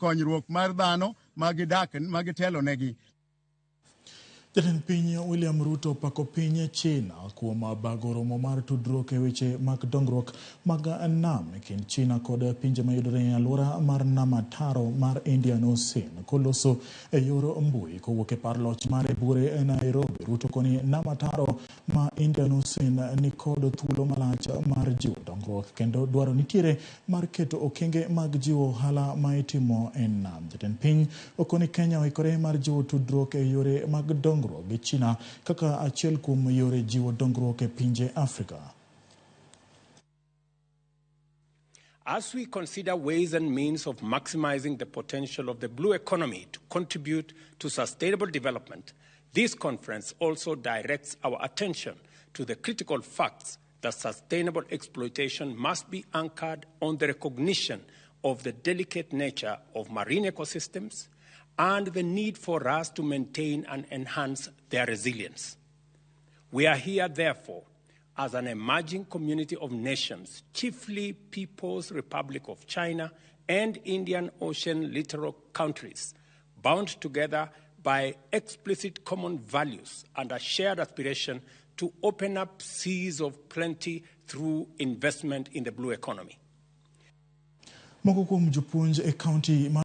konyruok mar dhano magitelo negi. Jatend piny William Ruto opako piny China kuom bago romo mar tudruok e weche mag dongruok mag nam e kind China kod pinje mayudore e alwora mar nam ataro mar Indian Ocean koloso e yor mbui kowuok e par loch mar bure e Nairobi. Ruto koni nam ataro ma Indian Ocean ni kod thuolo malach mar jiwo dongruok kendo dwaro nitiere mar keto okenge mag jiwo ohala ma itimo e nam. Jatend piny okoni Kenya oikore mar jiwo tudruok e yore mag dongruok gi China kaka achiel kuom yore jiwo dongruok e pinje Afrika. As we consider ways and means of maximizing the potential of the blue economy to contribute to sustainable development, this conference also directs our attention to the critical facts that sustainable exploitation must be anchored on the recognition of the delicate nature of marine ecosystems and the need for us to maintain and enhance their resilience. We are here, therefore, as an emerging community of nations, chiefly People's Republic of China and Indian Ocean littoral countries, bound together by explicit common values and a shared aspiration to open up seas of plenty through investment in the blue economy. Moko kuom jopuonj e kaunti